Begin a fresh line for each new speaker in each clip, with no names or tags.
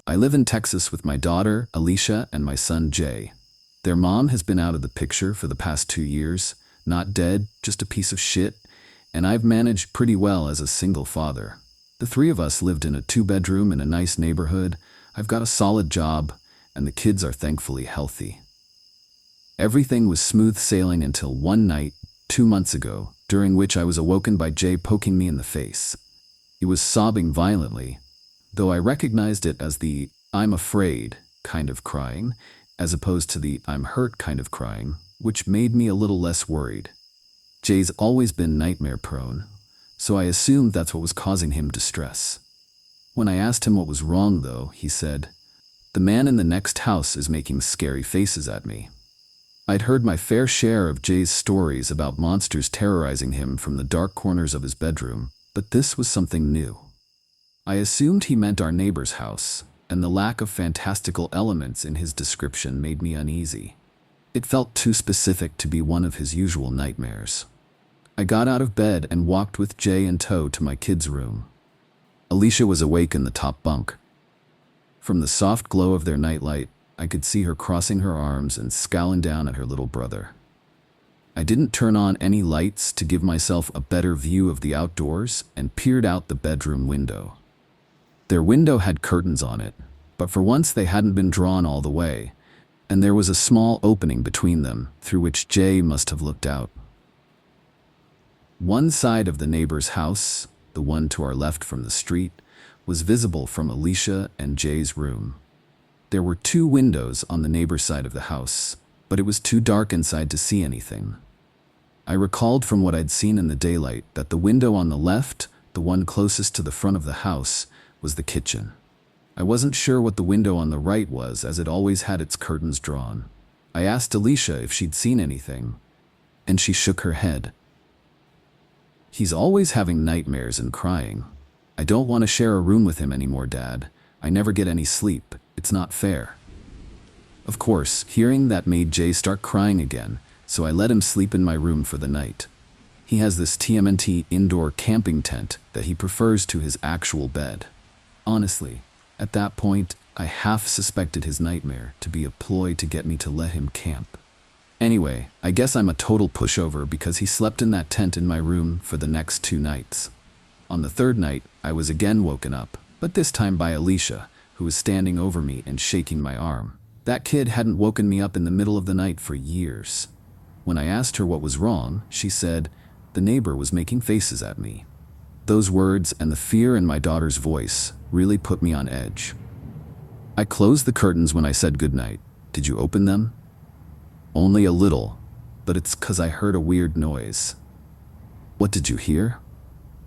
I live in Texas with my daughter, Alicia, and my son, Jay. Their mom has been out of the picture for the past 2 years, not dead, just a piece of shit, and I've managed pretty well as a single father. The three of us lived in a 2-bedroom in a nice neighborhood. I've got a solid job, and the kids are thankfully healthy. Everything was smooth sailing until one night, 2 months ago, during which I was awoken by Jay poking me in the face. He was sobbing violently, though I recognized it as the "I'm afraid" kind of crying, as opposed to the "I'm hurt" kind of crying, which made me a little less worried. Jay's always been nightmare-prone, so I assumed that's what was causing him distress. When I asked him what was wrong, though, he said, "The man in the next house is making scary faces at me." I'd heard my fair share of Jay's stories about monsters terrorizing him from the dark corners of his bedroom, but this was something new. I assumed he meant our neighbor's house, and the lack of fantastical elements in his description made me uneasy. It felt too specific to be one of his usual nightmares. I got out of bed and walked with Jay in tow to my kids' room. Alicia was awake in the top bunk. From the soft glow of their nightlight, I could see her crossing her arms and scowling down at her little brother. I didn't turn on any lights to give myself a better view of the outdoors and peered out the bedroom window. Their window had curtains on it, but for once they hadn't been drawn all the way, and there was a small opening between them through which Jay must have looked out. One side of the neighbor's house, the one to our left from the street, was visible from Alicia and Jay's room. There were 2 windows on the neighbor's side of the house, but it was too dark inside to see anything. I recalled from what I'd seen in the daylight that the window on the left, the one closest to the front of the house, was the kitchen. I wasn't sure what the window on the right was, as it always had its curtains drawn. I asked Alicia if she'd seen anything, and she shook her head. "He's always having nightmares and crying. I don't want to share a room with him anymore, Dad. I never get any sleep. It's not fair." Of course, hearing that made Jay start crying again, so I let him sleep in my room for the night. He has this TMNT indoor camping tent that he prefers to his actual bed. Honestly, at that point, I half suspected his nightmare to be a ploy to get me to let him camp. Anyway, I guess I'm a total pushover because he slept in that tent in my room for the next 2 nights. On the 3rd night, I was again woken up, but this time by Alicia, who was standing over me and shaking my arm. That kid hadn't woken me up in the middle of the night for years. When I asked her what was wrong, she said, "The neighbor was making faces at me." Those words and the fear in my daughter's voice really put me on edge. I closed the curtains when I said goodnight. "Did you open them?" "Only a little, but it's 'cause I heard a weird noise." "What did you hear?"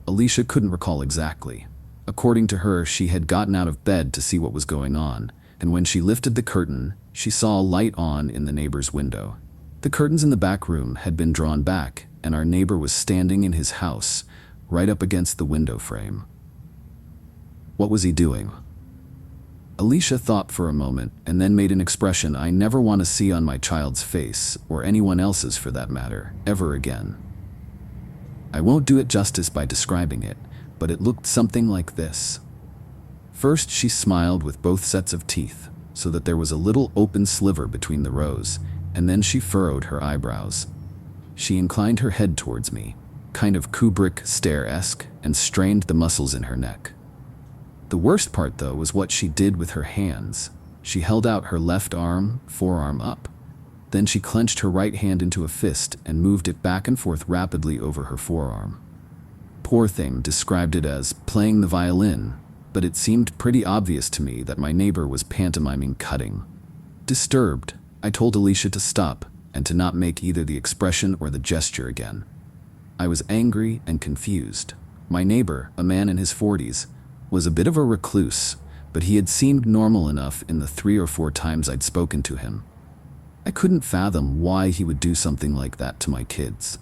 Alicia couldn't recall exactly. According to her, she had gotten out of bed to see what was going on, and when she lifted the curtain, she saw a light on in the neighbor's window. The curtains in the back room had been drawn back, and our neighbor was standing in his house, right up against the window frame. What was he doing? Alicia thought for a moment and then made an expression I never want to see on my child's face, or anyone else's for that matter, ever again. I won't do it justice by describing it, but it looked something like this. First, she smiled with both sets of teeth, so that there was a little open sliver between the rows, and then she furrowed her eyebrows. She inclined her head towards me, kind of Kubrick stare-esque, and strained the muscles in her neck. The worst part, though, was what she did with her hands. She held out her left arm, forearm up. Then she clenched her right hand into a fist and moved it back and forth rapidly over her forearm. Poor thing described it as playing the violin, but it seemed pretty obvious to me that my neighbor was pantomiming cutting. Disturbed, I told Alicia to stop and to not make either the expression or the gesture again. I was angry and confused. My neighbor, a man in his 40s, was a bit of a recluse, but he had seemed normal enough in the 3 or 4 times I'd spoken to him. I couldn't fathom why he would do something like that to my kids.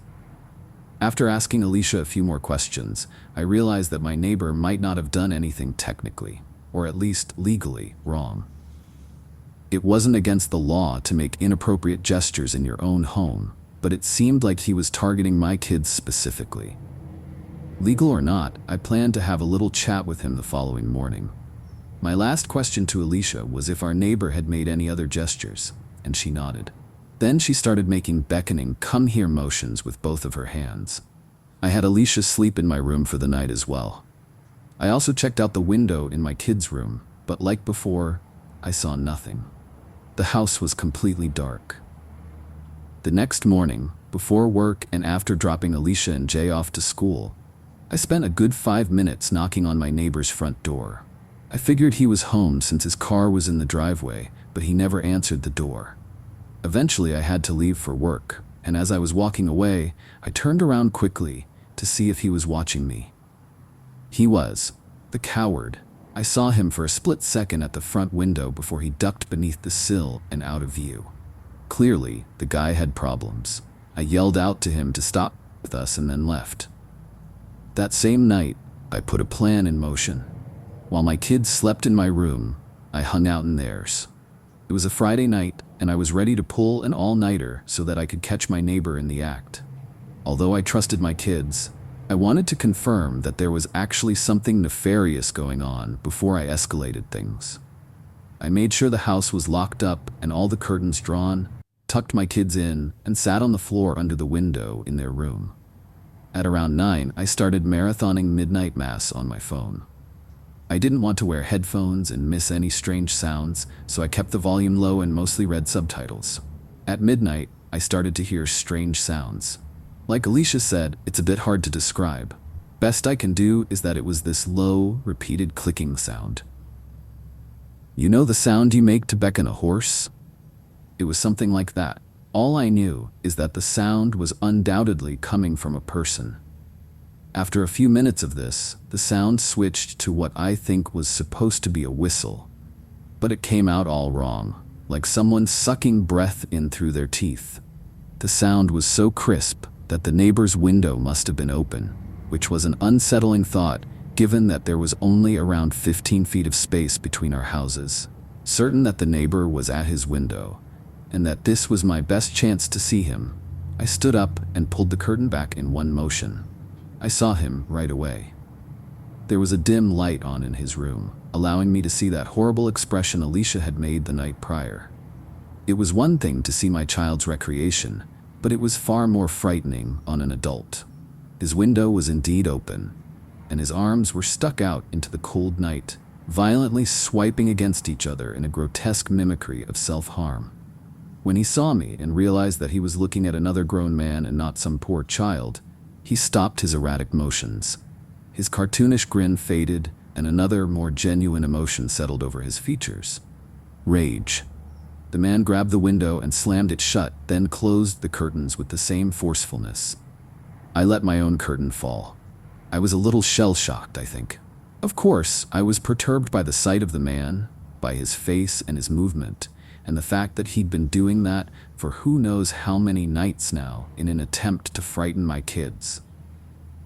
After asking Alicia a few more questions, I realized that my neighbor might not have done anything technically, or at least legally, wrong. It wasn't against the law to make inappropriate gestures in your own home, but it seemed like he was targeting my kids specifically. Legal or not, I planned to have a little chat with him the following morning. My last question to Alicia was if our neighbor had made any other gestures, and she nodded. Then she started making beckoning come here motions with both of her hands. I had Alicia sleep in my room for the night as well. I also checked out the window in my kids' room, but like before, I saw nothing. The house was completely dark. The next morning, before work and after dropping Alicia and Jay off to school, I spent a good 5 minutes knocking on my neighbor's front door. I figured he was home since his car was in the driveway, but he never answered the door. Eventually, I had to leave for work, and as I was walking away, I turned around quickly to see if he was watching me. He was. The coward. I saw him for a split second at the front window before he ducked beneath the sill and out of view. Clearly, the guy had problems. I yelled out to him to stop with us and then left. That same night, I put a plan in motion. While my kids slept in my room, I hung out in theirs. It was a Friday night, and I was ready to pull an all-nighter so that I could catch my neighbor in the act. Although I trusted my kids, I wanted to confirm that there was actually something nefarious going on before I escalated things. I made sure the house was locked up and all the curtains drawn, tucked my kids in, and sat on the floor under the window in their room. At around 9, I started marathoning midnight mass on my phone. I didn't want to wear headphones and miss any strange sounds, so I kept the volume low and mostly read subtitles. At midnight, I started to hear strange sounds. Like Alicia said, it's a bit hard to describe. Best I can do is that it was this low, repeated clicking sound. You know the sound you make to beckon a horse? It was something like that. All I knew is that the sound was undoubtedly coming from a person. After a few minutes of this, the sound switched to what I think was supposed to be a whistle. But it came out all wrong, like someone sucking breath in through their teeth. The sound was so crisp that the neighbor's window must have been open, which was an unsettling thought given that there was only around 15 feet of space between our houses. Certain that the neighbor was at his window, and that this was my best chance to see him, I stood up and pulled the curtain back in one motion. I saw him right away. There was a dim light on in his room, allowing me to see that horrible expression Alicia had made the night prior. It was one thing to see my child's recreation, but it was far more frightening on an adult. His window was indeed open, and his arms were stuck out into the cold night, violently swiping against each other in a grotesque mimicry of self-harm. When he saw me and realized that he was looking at another grown man and not some poor child, he stopped his erratic motions. His cartoonish grin faded, and another, more genuine emotion settled over his features. Rage. The man grabbed the window and slammed it shut, then closed the curtains with the same forcefulness. I let my own curtain fall. I was a little shell-shocked, I think. Of course, I was perturbed by the sight of the man, by his face and his movement, and the fact that he'd been doing that for who knows how many nights now in an attempt to frighten my kids.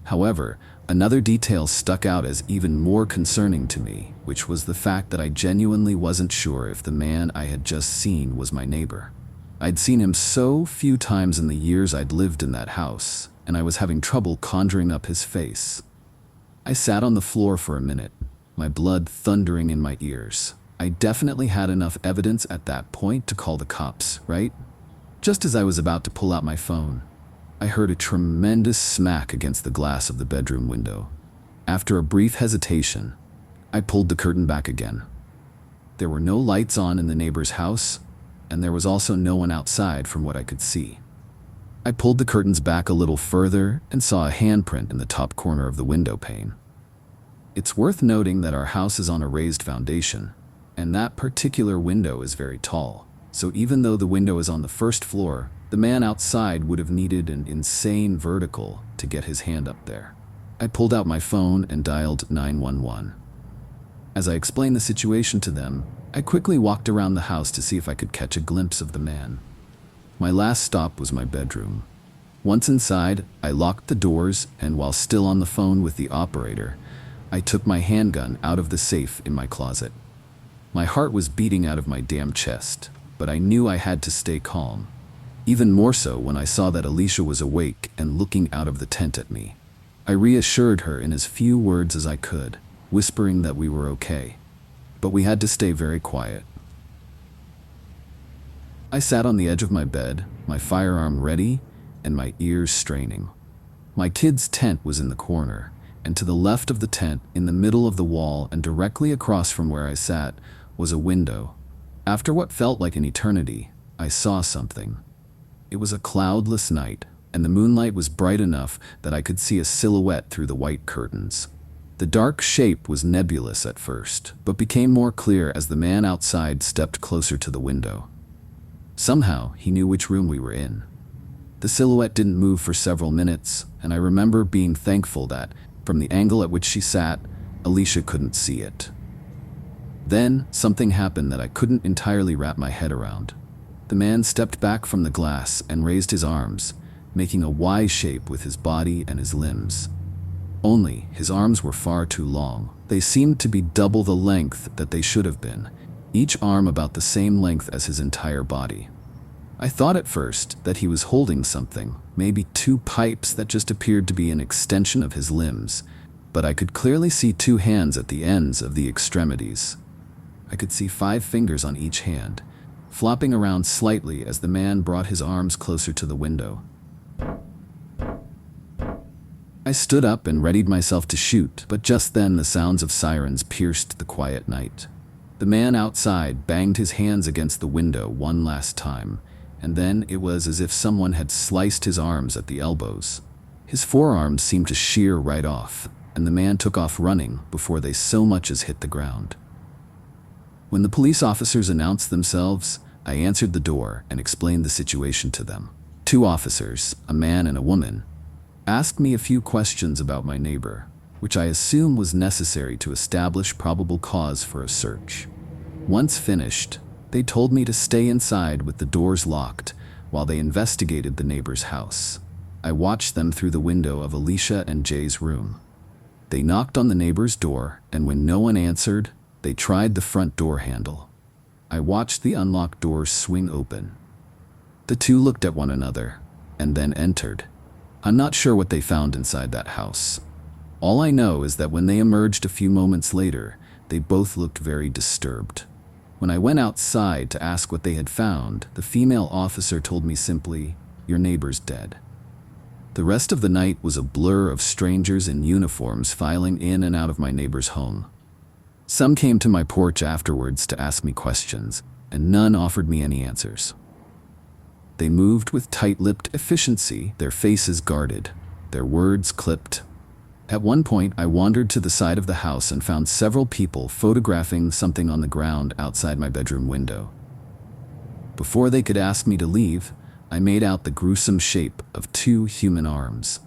However, another detail stuck out as even more concerning to me, which was the fact that I genuinely wasn't sure if the man I had just seen was my neighbor. I'd seen him so few times in the years I'd lived in that house, and I was having trouble conjuring up his face. I sat on the floor for a minute, my blood thundering in my ears. I definitely had enough evidence at that point to call the cops, right? Just as I was about to pull out my phone, I heard a tremendous smack against the glass of the bedroom window. After a brief hesitation, I pulled the curtain back again. There were no lights on in the neighbor's house, and there was also no one outside from what I could see. I pulled the curtains back a little further and saw a handprint in the top corner of the window pane. It's worth noting that our house is on a raised foundation, and that particular window is very tall, so even though the window is on the first floor, the man outside would have needed an insane vertical to get his hand up there. I pulled out my phone and dialed 911. As I explained the situation to them, I quickly walked around the house to see if I could catch a glimpse of the man. My last stop was my bedroom. Once inside, I locked the doors, and while still on the phone with the operator, I took my handgun out of the safe in my closet. My heart was beating out of my damn chest, but I knew I had to stay calm. Even more so when I saw that Alicia was awake and looking out of the tent at me. I reassured her in as few words as I could, whispering that we were okay. but we had to stay very quiet. I sat on the edge of my bed, my firearm ready, and my ears straining. My kids' tent was in the corner, and to the left of the tent, in the middle of the wall and directly across from where I sat, was a window. After what felt like an eternity, I saw something. It was a cloudless night, and the moonlight was bright enough that I could see a silhouette through the white curtains. The dark shape was nebulous at first, but became more clear as the man outside stepped closer to the window. Somehow, he knew which room we were in. The silhouette didn't move for several minutes, and I remember being thankful that, from the angle at which she sat, Alicia couldn't see it. Then, something happened that I couldn't entirely wrap my head around. The man stepped back from the glass and raised his arms, making a Y shape with his body and his limbs. Only, his arms were far too long. They seemed to be double the length that they should have been, each arm about the same length as his entire body. I thought at first that he was holding something, maybe two pipes that just appeared to be an extension of his limbs, but I could clearly see two hands at the ends of the extremities. I could see 5 fingers on each hand, flopping around slightly as the man brought his arms closer to the window. I stood up and readied myself to shoot, but just then the sounds of sirens pierced the quiet night. The man outside banged his hands against the window one last time, and then it was as if someone had sliced his arms at the elbows. His forearms seemed to shear right off, and the man took off running before they so much as hit the ground. When the police officers announced themselves, I answered the door and explained the situation to them. 2 officers, a man and a woman, asked me a few questions about my neighbor, which I assume was necessary to establish probable cause for a search. Once finished, they told me to stay inside with the doors locked while they investigated the neighbor's house. I watched them through the window of Alicia and Jay's room. They knocked on the neighbor's door, and when no one answered, they tried the front door handle. I watched the unlocked doors swing open. The 2 looked at one another, and then entered. I'm not sure what they found inside that house. All I know is that when they emerged a few moments later, they both looked very disturbed. When I went outside to ask what they had found, the female officer told me simply, "Your neighbor's dead." The rest of the night was a blur of strangers in uniforms filing in and out of my neighbor's home. Some came to my porch afterwards to ask me questions, and none offered me any answers. They moved with tight-lipped efficiency, their faces guarded, their words clipped. At one point, I wandered to the side of the house and found several people photographing something on the ground outside my bedroom window. Before they could ask me to leave, I made out the gruesome shape of 2 human arms.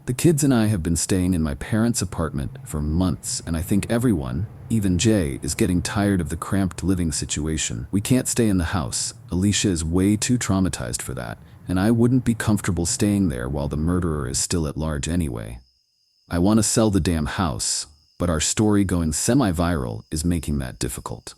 The kids and I have been staying in my parents' apartment for months, and I think everyone, even Jay, is getting tired of the cramped living situation. We can't stay in the house. Alicia is way too traumatized for that, and I wouldn't be comfortable staying there while the murderer is still at large anyway. I want to sell the damn house, but our story going semi-viral is making that difficult.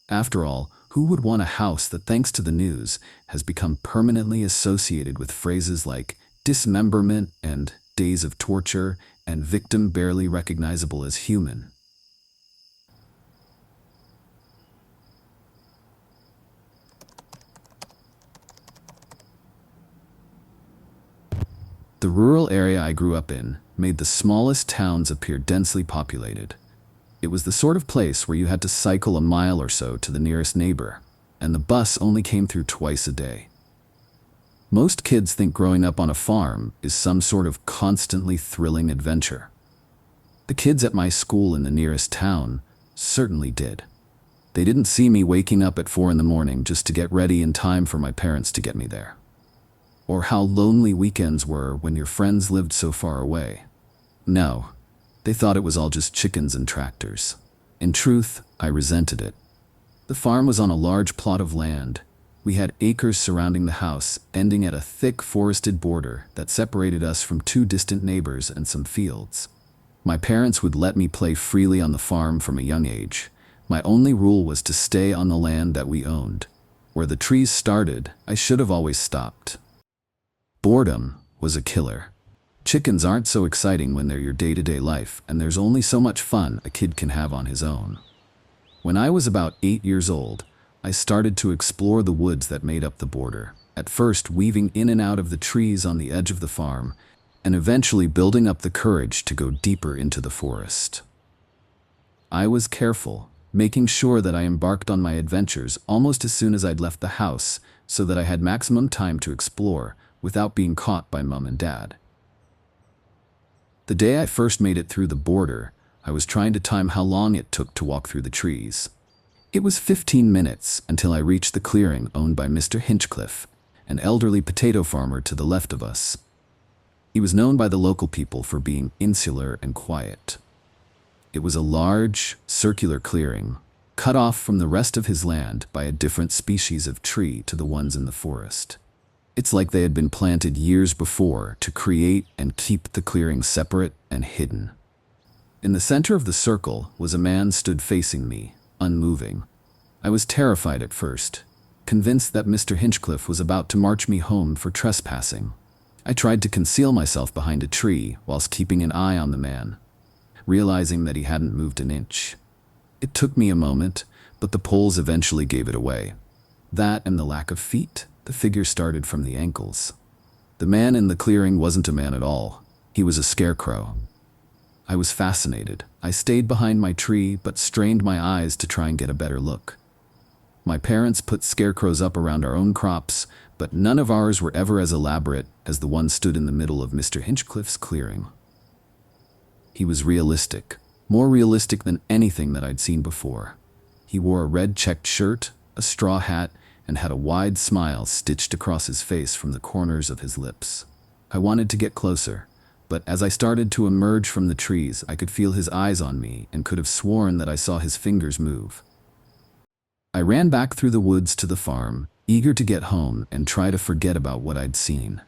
After all, who would want a house that, thanks to the news, has become permanently associated with phrases like dismemberment and days of torture and victim barely recognizable as human? The rural area I grew up in made the smallest towns appear densely populated. It was the sort of place where you had to cycle a mile or so to the nearest neighbor, and the bus only came through twice a day. Most kids think growing up on a farm is some sort of constantly thrilling adventure. The kids at my school in the nearest town certainly did. They didn't see me waking up at 4 in the morning just to get ready in time for my parents to get me there. Or how lonely weekends were when your friends lived so far away. No, they thought it was all just chickens and tractors. In truth, I resented it. The farm was on a large plot of land. We had acres surrounding the house, ending at a thick forested border that separated us from 2 distant neighbors and some fields. My parents would let me play freely on the farm from a young age. My only rule was to stay on the land that we owned. Where the trees started, I should have always stopped. Boredom was a killer. Chickens aren't so exciting when they're your day-to-day life, and there's only so much fun a kid can have on his own. When I was about 8 years old, I started to explore the woods that made up the border, at first weaving in and out of the trees on the edge of the farm, and eventually building up the courage to go deeper into the forest. I was careful, making sure that I embarked on my adventures almost as soon as I'd left the house so that I had maximum time to explore without being caught by Mom and Dad. The day I first made it through the border, I was trying to time how long it took to walk through the trees. It was 15 minutes until I reached the clearing owned by Mr. Hinchcliffe, an elderly potato farmer to the left of us. He was known by the local people for being insular and quiet. It was a large, circular clearing, cut off from the rest of his land by a different species of tree to the ones in the forest. It's like they had been planted years before to create and keep the clearing separate and hidden. In the center of the circle was a man stood facing me, unmoving. I was terrified at first, convinced that Mr. Hinchcliffe was about to march me home for trespassing. I tried to conceal myself behind a tree whilst keeping an eye on the man, realizing that he hadn't moved an inch. It took me a moment, but the poles eventually gave it away. That and the lack of feet, the figure started from the ankles. The man in the clearing wasn't a man at all. He was a scarecrow. I was fascinated. I stayed behind my tree but strained my eyes to try and get a better look. My parents put scarecrows up around our own crops, but none of ours were ever as elaborate as the one stood in the middle of Mr. Hinchcliffe's clearing. He was realistic, more realistic than anything that I'd seen before. He wore a red checked shirt, a straw hat, and had a wide smile stitched across his face from the corners of his lips. I wanted to get closer, but as I started to emerge from the trees, I could feel his eyes on me and could have sworn that I saw his fingers move. I ran back through the woods to the farm, eager to get home and try to forget about what I'd seen,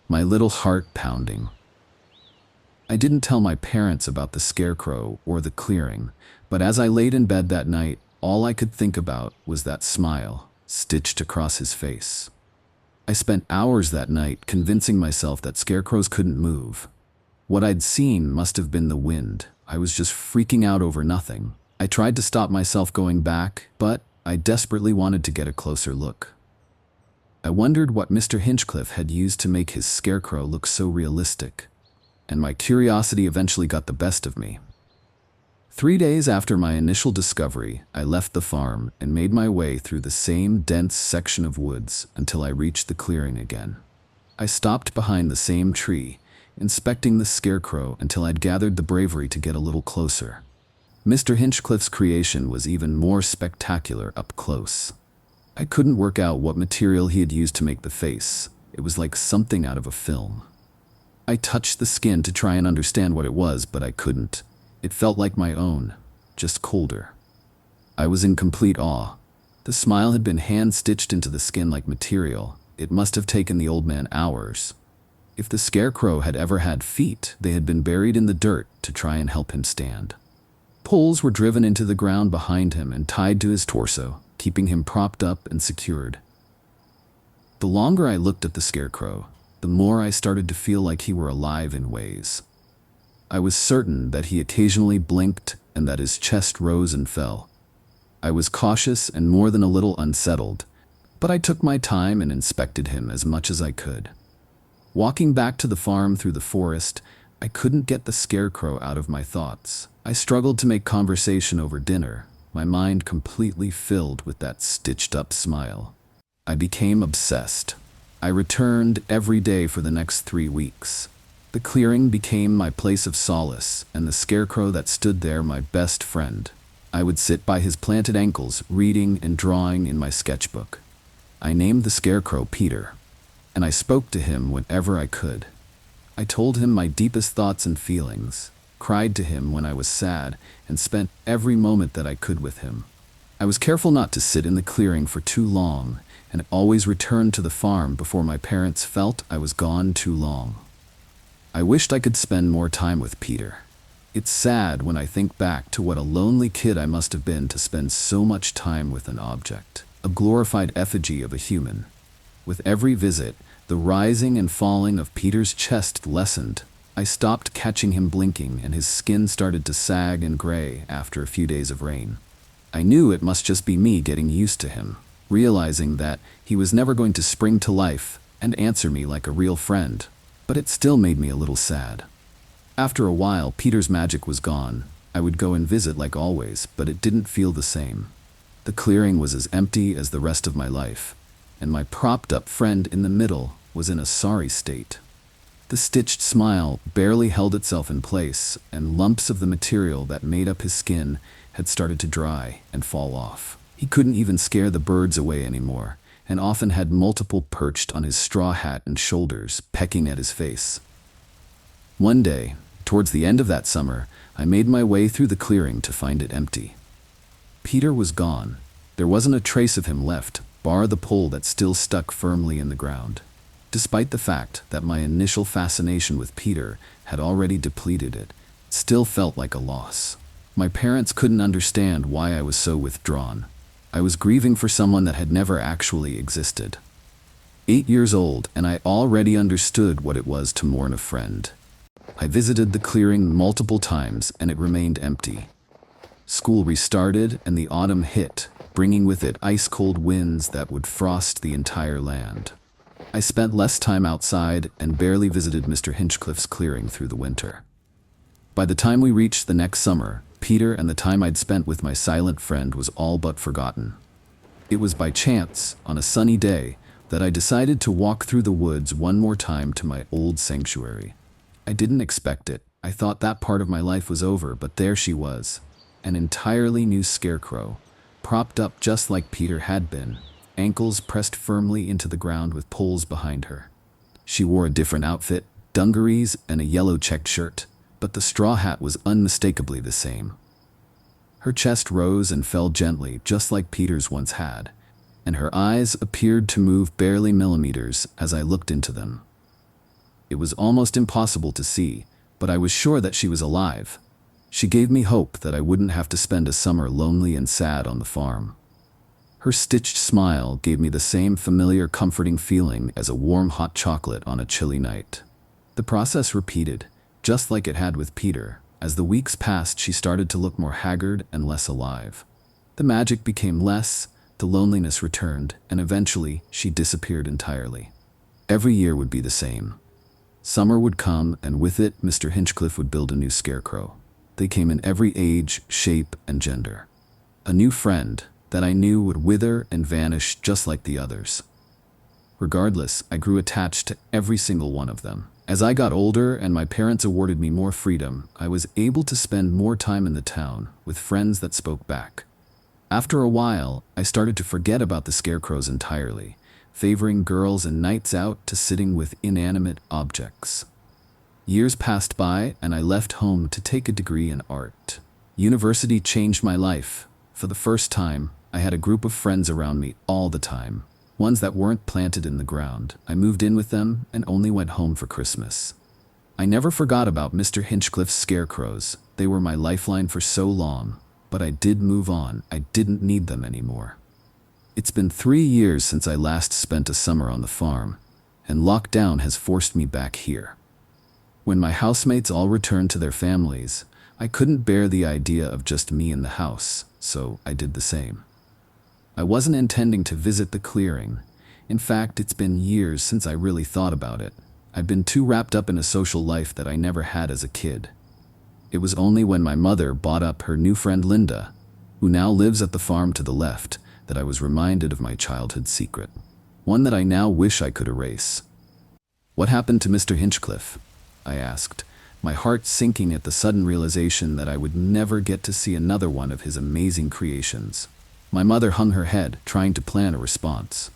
my little heart pounding. I didn't tell my parents about the scarecrow or the clearing, but as I laid in bed that night, all I could think about was that smile stitched across his face. I spent hours that night convincing myself that scarecrows couldn't move. What I'd seen must have been the wind. I was just freaking out over nothing. I tried to stop myself going back, but I desperately wanted to get a closer look. I wondered what Mr. Hinchcliffe had used to make his scarecrow look so realistic, and my curiosity eventually got the best of me. 3 days after my initial discovery, I left the farm and made my way through the same dense section of woods until I reached the clearing again. I stopped behind the same tree, inspecting the scarecrow until I'd gathered the bravery to get a little closer. Mr. Hinchcliffe's creation was even more spectacular up close. I couldn't work out what material he had used to make the face. It was like something out of a film. I touched the skin to try and understand what it was, but I couldn't. It felt like my own, just colder. I was in complete awe. The smile had been hand-stitched into the skin-like material. It must have taken the old man hours. If the scarecrow had ever had feet, they had been buried in the dirt to try and help him stand. Poles were driven into the ground behind him and tied to his torso, keeping him propped up and secured. The longer I looked at the scarecrow, the more I started to feel like he were alive in ways. I was certain that he occasionally blinked and that his chest rose and fell. I was cautious and more than a little unsettled, but I took my time and inspected him as much as I could. Walking back to the farm through the forest, I couldn't get the scarecrow out of my thoughts. I struggled to make conversation over dinner, my mind completely filled with that stitched-up smile. I became obsessed. I returned every day for the next 3 weeks. The clearing became my place of solace, and the scarecrow that stood there my best friend. I would sit by his planted ankles, reading and drawing in my sketchbook. I named the scarecrow Peter, and I spoke to him whenever I could. I told him my deepest thoughts and feelings, cried to him when I was sad, and spent every moment that I could with him. I was careful not to sit in the clearing for too long, and always returned to the farm before my parents felt I was gone too long. I wished I could spend more time with Peter. It's sad when I think back to what a lonely kid I must have been to spend so much time with an object, a glorified effigy of a human. With every visit, the rising and falling of Peter's chest lessened, I stopped catching him blinking, and his skin started to sag and gray after a few days of rain. I knew it must just be me getting used to him, realizing that he was never going to spring to life and answer me like a real friend, but it still made me a little sad. After a while, Peter's magic was gone. I would go and visit like always, but it didn't feel the same. The clearing was as empty as the rest of my life, and my propped-up friend in the middle was in a sorry state. The stitched smile barely held itself in place, and lumps of the material that made up his skin had started to dry and fall off. He couldn't even scare the birds away anymore, and often had multiple perched on his straw hat and shoulders, pecking at his face. One day, towards the end of that summer, I made my way through the clearing to find it empty. Peter was gone. There wasn't a trace of him left, bar the pole that still stuck firmly in the ground. Despite the fact that my initial fascination with Peter had already depleted it, it still felt like a loss. My parents couldn't understand why I was so withdrawn. I was grieving for someone that had never actually existed. 8 years old, and I already understood what it was to mourn a friend. I visited the clearing multiple times, and it remained empty. School restarted, and the autumn hit, bringing with it ice-cold winds that would frost the entire land. I spent less time outside and barely visited Mr. Hinchcliffe's clearing through the winter. By the time we reached the next summer, Peter and the time I'd spent with my silent friend was all but forgotten. It was by chance, on a sunny day, that I decided to walk through the woods one more time to my old sanctuary. I didn't expect it. I thought that part of my life was over, but there she was, an entirely new scarecrow, propped up just like Peter had been, ankles pressed firmly into the ground with poles behind her. She wore a different outfit, dungarees and a yellow checked shirt, but the straw hat was unmistakably the same. Her chest rose and fell gently, just like Peter's once had, and her eyes appeared to move barely millimeters as I looked into them. It was almost impossible to see, but I was sure that she was alive. She gave me hope that I wouldn't have to spend a summer lonely and sad on the farm. Her stitched smile gave me the same familiar comforting feeling as a warm hot chocolate on a chilly night. The process repeated, just like it had with Peter. As the weeks passed, she started to look more haggard and less alive. The magic became less, the loneliness returned, and eventually she disappeared entirely. Every year would be the same. Summer would come, and with it, Mr. Hinchcliffe would build a new scarecrow. They came in every age, shape, and gender. A new friend that I knew would wither and vanish just like the others. Regardless, I grew attached to every single one of them. As I got older and my parents awarded me more freedom, I was able to spend more time in the town with friends that spoke back. After a while, I started to forget about the scarecrows entirely, favoring girls and nights out to sitting with inanimate objects. Years passed by, and I left home to take a degree in art. University changed my life. For the first time, I had a group of friends around me all the time. Ones that weren't planted in the ground. I moved in with them and only went home for Christmas. I never forgot about Mr. Hinchcliffe's scarecrows. They were my lifeline for so long, but I did move on. I didn't need them anymore. It's been 3 years since I last spent a summer on the farm, and lockdown has forced me back here. When my housemates all returned to their families, I couldn't bear the idea of just me in the house, so I did the same. I wasn't intending to visit the clearing. In fact, it's been years since I really thought about it. I'd been too wrapped up in a social life that I never had as a kid. It was only when my mother brought up her new friend Linda, who now lives at the farm to the left, that I was reminded of my childhood secret. One that I now wish I could erase. "What happened to Mr. Hinchcliffe?" I asked, my heart sinking at the sudden realization that I would never get to see another one of his amazing creations. My mother hung her head, trying to plan a response.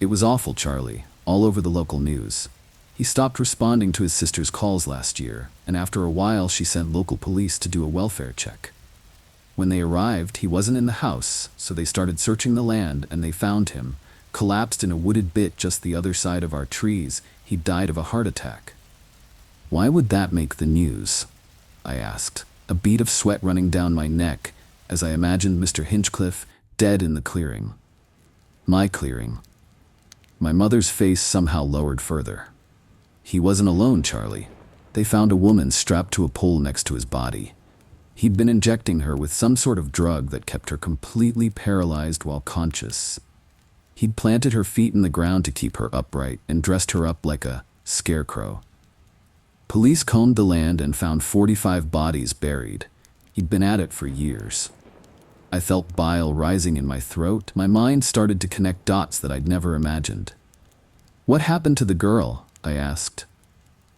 "It was awful, Charlie, all over the local news. He stopped responding to his sister's calls last year, and after a while she sent local police to do a welfare check. When they arrived, he wasn't in the house, so they started searching the land and they found him, collapsed in a wooded bit just the other side of our trees. He died of a heart attack." "Why would that make the news?" I asked, a bead of sweat running down my neck as I imagined Mr. Hinchcliffe dead in the clearing. My clearing. My mother's face somehow lowered further. "He wasn't alone, Charlie. They found a woman strapped to a pole next to his body. He'd been injecting her with some sort of drug that kept her completely paralyzed while conscious. He'd planted her feet in the ground to keep her upright and dressed her up like a scarecrow. Police combed the land and found 45 bodies buried. He'd been at it for years. I felt bile rising in my throat. My mind started to connect dots that I'd never imagined. "What happened to the girl?" I asked.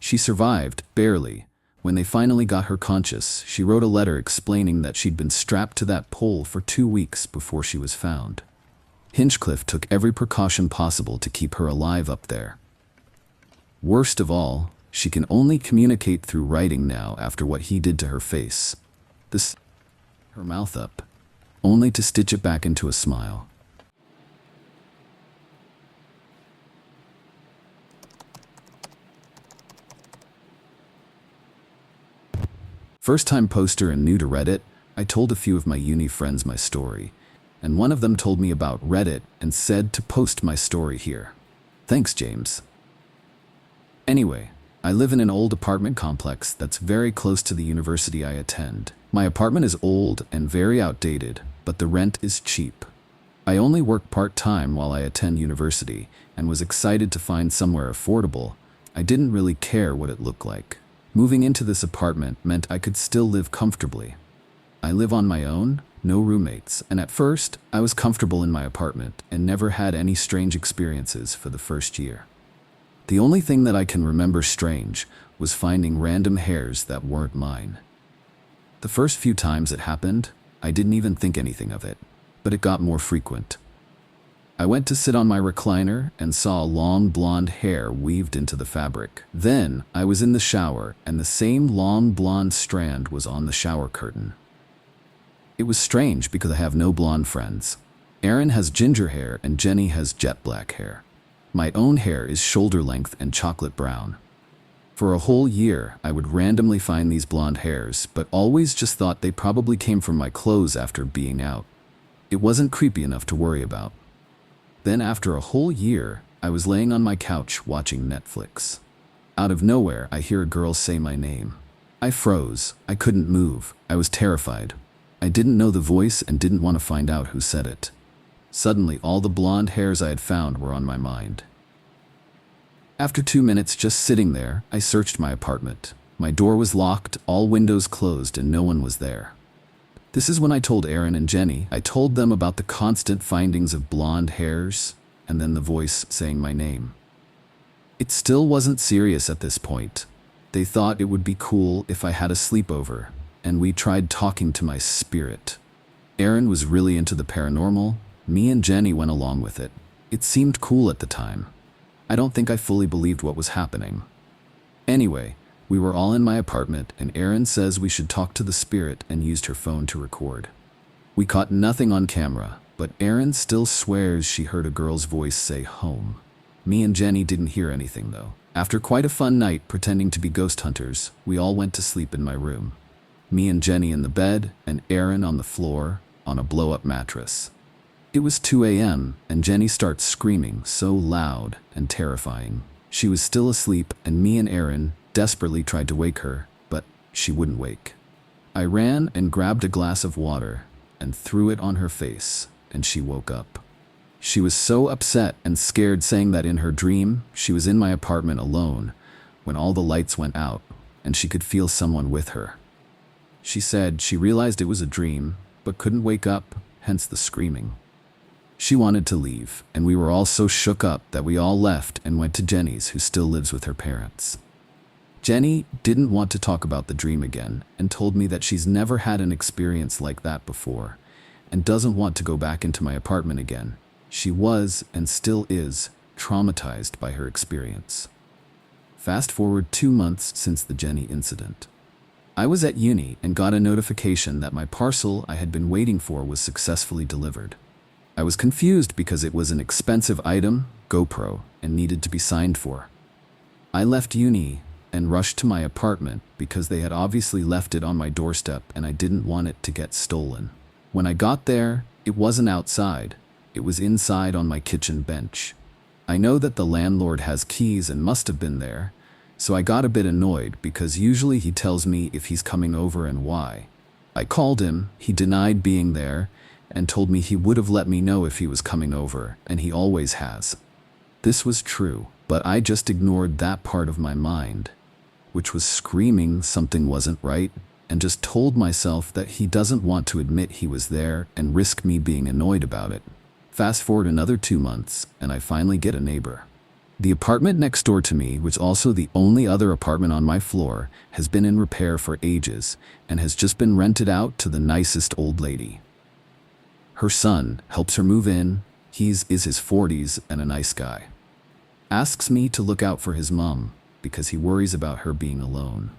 "She survived, barely. When they finally got her conscious, she wrote a letter explaining that she'd been strapped to that pole for 2 weeks before she was found. Hinchcliffe took every precaution possible to keep her alive up there. Worst of all, she can only communicate through writing now after what he did to her face. Her mouth up, only to stitch it back into a smile. First-time poster and new to Reddit, I told a few of my uni friends my story, and one of them told me about Reddit and said to post my story here. Thanks, James. Anyway, I live in an old apartment complex that's very close to the university I attend. My apartment is old and very outdated, but the rent is cheap. I only work part-time while I attend university and was excited to find somewhere affordable. I didn't really care what it looked like. Moving into this apartment meant I could still live comfortably. I live on my own, no roommates, and at first, I was comfortable in my apartment and never had any strange experiences for the first year. The only thing that I can remember strange was finding random hairs that weren't mine. The first few times it happened, I didn't even think anything of it, but it got more frequent. I went to sit on my recliner and saw long blonde hair weaved into the fabric. Then, I was in the shower and the same long blonde strand was on the shower curtain. It was strange because I have no blonde friends. Erin has ginger hair and Jenny has jet black hair. My own hair is shoulder length and chocolate brown. For a whole year, I would randomly find these blonde hairs, but always just thought they probably came from my clothes after being out. It wasn't creepy enough to worry about. Then after a whole year, I was laying on my couch watching Netflix. Out of nowhere, I hear a girl say my name. I froze. I couldn't move. I was terrified. I didn't know the voice and didn't want to find out who said it. Suddenly, all the blonde hairs I had found were on my mind. After 2 minutes just sitting there, I searched my apartment. My door was locked, all windows closed, and no one was there. This is when I told Erin and Jenny. I told them about the constant findings of blonde hairs, and then the voice saying my name. It still wasn't serious at this point. They thought it would be cool if I had a sleepover, and we tried talking to my spirit. Erin was really into the paranormal. Me and Jenny went along with it. It seemed cool at the time. I don't think I fully believed what was happening. Anyway, we were all in my apartment, and Erin says we should talk to the spirit and used her phone to record. We caught nothing on camera, but Erin still swears she heard a girl's voice say home. Me and Jenny didn't hear anything though. After quite a fun night pretending to be ghost hunters, we all went to sleep in my room. Me and Jenny in the bed, and Erin on the floor, on a blow-up mattress. It was 2 a.m., and Jenny starts screaming so loud and terrifying. She was still asleep, and me and Erin desperately tried to wake her, but she wouldn't wake. I ran and grabbed a glass of water and threw it on her face, and she woke up. She was so upset and scared, saying that in her dream, she was in my apartment alone when all the lights went out, and she could feel someone with her. She said she realized it was a dream, but couldn't wake up, hence the screaming. She wanted to leave, and we were all so shook up that we all left and went to Jenny's, who still lives with her parents. Jenny didn't want to talk about the dream again and told me that she's never had an experience like that before and doesn't want to go back into my apartment again. She was, and still is, traumatized by her experience. Fast forward 2 months since the Jenny incident. I was at uni and got a notification that my parcel I had been waiting for was successfully delivered. I was confused because it was an expensive item, GoPro, and needed to be signed for. I left uni and rushed to my apartment because they had obviously left it on my doorstep and I didn't want it to get stolen. When I got there, it wasn't outside. It was inside on my kitchen bench. I know that the landlord has keys and must have been there, So I got a bit annoyed because usually he tells me if he's coming over and why. I called him, he denied being there, and told me he would have let me know if he was coming over, and he always has. This was true, but I just ignored that part of my mind, which was screaming something wasn't right, and just told myself that he doesn't want to admit he was there and risk me being annoyed about it. Fast forward another 2 months, and I finally get a neighbor. The apartment next door to me, which is also the only other apartment on my floor, has been in repair for ages and has just been rented out to the nicest old lady. Her son helps her move in. He's his 40s and a nice guy. Asks me to look out for his mom because he worries about her being alone.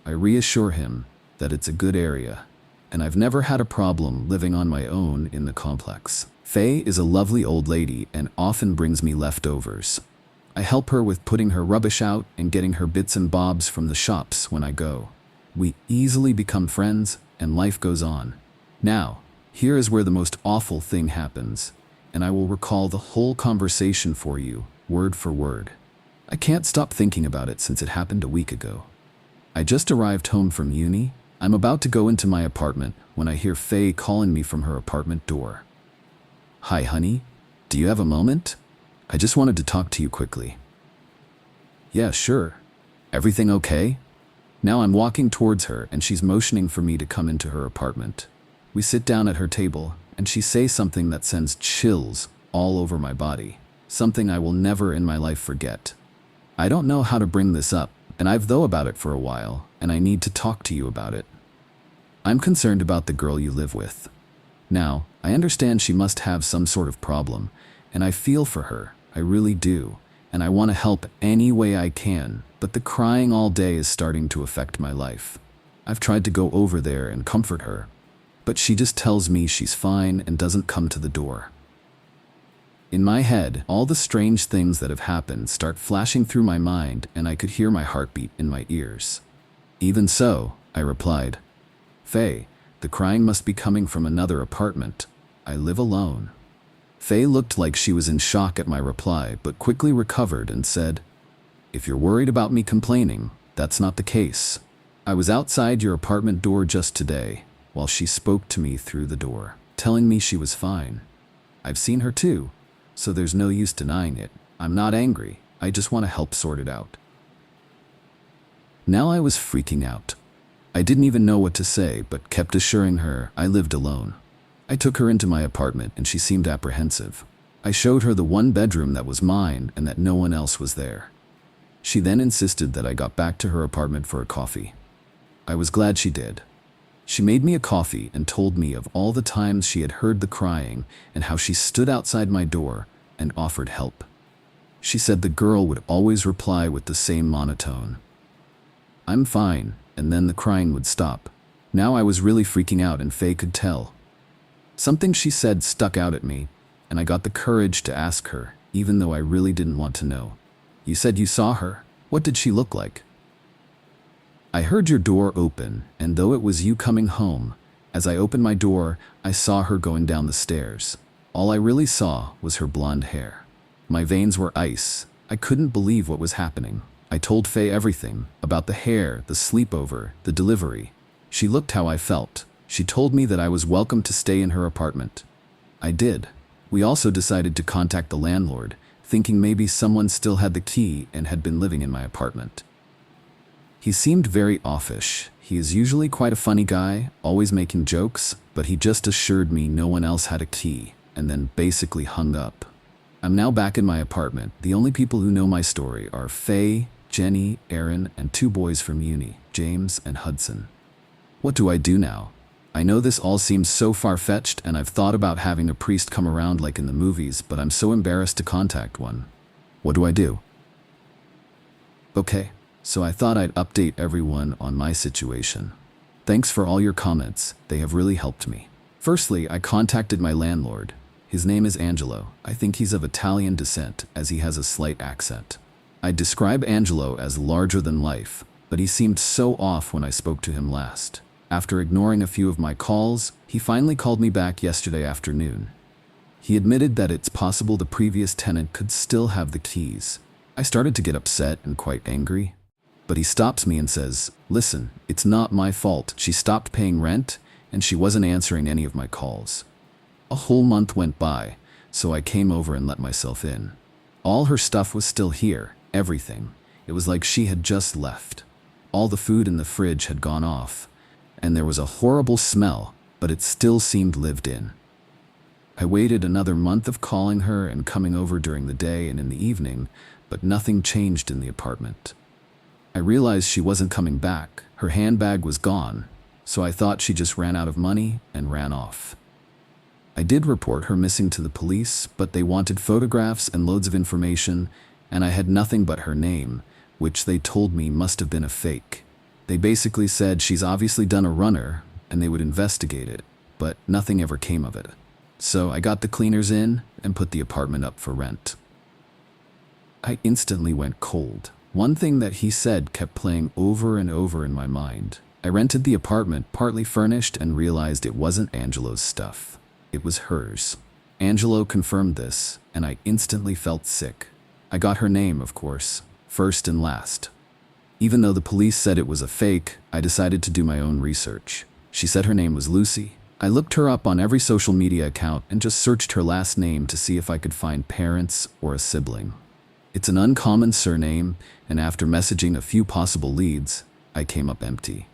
I reassure him that it's a good area, and I've never had a problem living on my own in the complex. Faye is a lovely old lady and often brings me leftovers. I help her with putting her rubbish out and getting her bits and bobs from the shops when I go. We easily become friends, and life goes on. Now, here is where the most awful thing happens, and I will recall the whole conversation for you, word for word. I can't stop thinking about it since it happened a week ago. I just arrived home from uni. I'm about to go into my apartment when I hear Faye calling me from her apartment door. "Hi, honey. Do you have a moment? I just wanted to talk to you quickly." "Yeah, sure. Everything okay?" Now I'm walking towards her and she's motioning for me to come into her apartment. We sit down at her table and she says something that sends chills all over my body. Something I will never in my life forget. I don't know how to bring this up, and I've thought about it for a while, and I need to talk to you about it. I'm concerned about the girl you live with. Now, I understand she must have some sort of problem, and I feel for her. I really do, and I want to help any way I can, but the crying all day is starting to affect my life. I've tried to go over there and comfort her, but she just tells me she's fine and doesn't come to the door. In my head, all the strange things that have happened start flashing through my mind, and I could hear my heartbeat in my ears. "Even so," I replied, "Faye, the crying must be coming from another apartment. I live alone." Faye looked like she was in shock at my reply, but quickly recovered and said, "If you're worried about me complaining, that's not the case. I was outside your apartment door just today, while she spoke to me through the door, telling me she was fine. I've seen her too, so there's no use denying it. I'm not angry, I just want to help sort it out." Now I was freaking out. I didn't even know what to say, but kept assuring her I lived alone. I took her into my apartment and she seemed apprehensive. I showed her the one bedroom that was mine and that no one else was there. She then insisted that I got back to her apartment for a coffee. I was glad she did. She made me a coffee and told me of all the times she had heard the crying and how she stood outside my door and offered help. She said the girl would always reply with the same monotone, "I'm fine," and then the crying would stop. Now I was really freaking out and Faye could tell. Something she said stuck out at me, and I got the courage to ask her, even though I really didn't want to know. "You said you saw her. What did she look like?" "I heard your door open, and though it was you coming home, as I opened my door, I saw her going down the stairs. All I really saw was her blonde hair. My veins were ice. I couldn't believe what was happening. I told Faye everything, about the hair, the sleepover, the delivery. She looked how I felt. She told me that I was welcome to stay in her apartment. I did. We also decided to contact the landlord, thinking maybe someone still had the key and had been living in my apartment. He seemed very offish. He is usually quite a funny guy, always making jokes, but he just assured me no one else had a key, and then basically hung up. I'm now back in my apartment. The only people who know my story are Faye, Jenny, Aaron, and 2 boys from uni, James and Hudson. What do I do now? I know this all seems so far-fetched, and I've thought about having a priest come around like in the movies, but I'm so embarrassed to contact one. What do I do? Okay, so I thought I'd update everyone on my situation. Thanks for all your comments, they have really helped me. Firstly, I contacted my landlord. His name is Angelo. I think he's of Italian descent, as he has a slight accent. I'd describe Angelo as larger than life, but he seemed so off when I spoke to him last. After ignoring a few of my calls, he finally called me back yesterday afternoon. He admitted that it's possible the previous tenant could still have the keys. I started to get upset and quite angry. But he stops me and says, "Listen, it's not my fault. She stopped paying rent, and she wasn't answering any of my calls." A whole month went by, so I came over and let myself in. All her stuff was still here, everything. It was like she had just left. All the food in the fridge had gone off, and there was a horrible smell, but it still seemed lived in. I waited another month of calling her and coming over during the day and in the evening, but nothing changed in the apartment. I realized she wasn't coming back. Her handbag was gone, so I thought she just ran out of money and ran off. I did report her missing to the police, but they wanted photographs and loads of information, and I had nothing but her name, which they told me must have been a fake. They basically said she's obviously done a runner, and they would investigate it, but nothing ever came of it. So I got the cleaners in and put the apartment up for rent. I instantly went cold. One thing that he said kept playing over and over in my mind. I rented the apartment partly furnished and realized it wasn't Angelo's stuff. It was hers. Angelo confirmed this, and I instantly felt sick. I got her name, of course, first and last. Even though the police said it was a fake, I decided to do my own research. She said her name was Lucy. I looked her up on every social media account and just searched her last name to see if I could find parents or a sibling. It's an uncommon surname, and after messaging a few possible leads, I came up empty.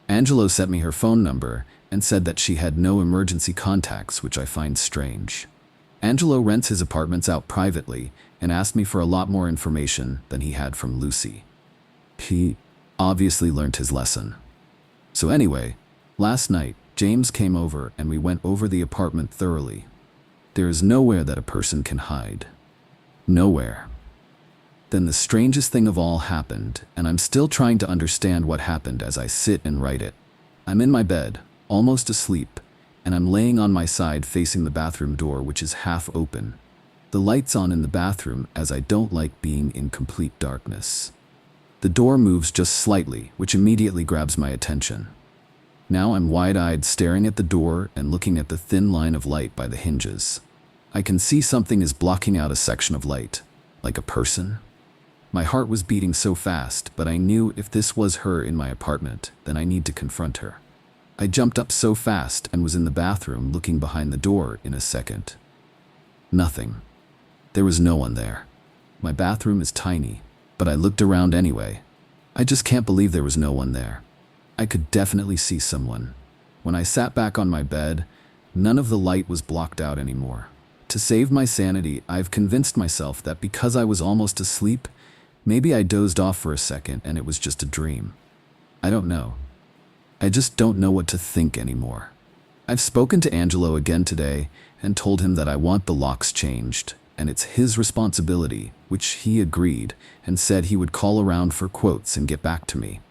Angelo sent me her phone number and said that she had no emergency contacts, which I find strange. Angelo rents his apartments out privately and asked me for a lot more information than he had from Lucy. He obviously learned his lesson. So anyway, last night, James came over and we went over the apartment thoroughly. There is nowhere that a person can hide. Nowhere. Then the strangest thing of all happened, and I'm still trying to understand what happened as I sit and write it. I'm in my bed, almost asleep, and I'm laying on my side facing the bathroom door, which is half open. The light's on in the bathroom as I don't like being in complete darkness. The door moves just slightly, which immediately grabs my attention. Now I'm wide-eyed staring at the door and looking at the thin line of light by the hinges. I can see something is blocking out a section of light, like a person. My heart was beating so fast, but I knew if this was her in my apartment, then I need to confront her. I jumped up so fast and was in the bathroom looking behind the door in a second. Nothing. There was no one there. My bathroom is tiny, but I looked around anyway. I just can't believe there was no one there. I could definitely see someone. When I sat back on my bed, none of the light was blocked out anymore. To save my sanity, I've convinced myself that because I was almost asleep, maybe I dozed off for a second and it was just a dream. I don't know. I just don't know what to think anymore. I've spoken to Angelo again today and told him that I want the locks changed, and it's his responsibility, which he agreed and said he would call around for quotes and get back to me.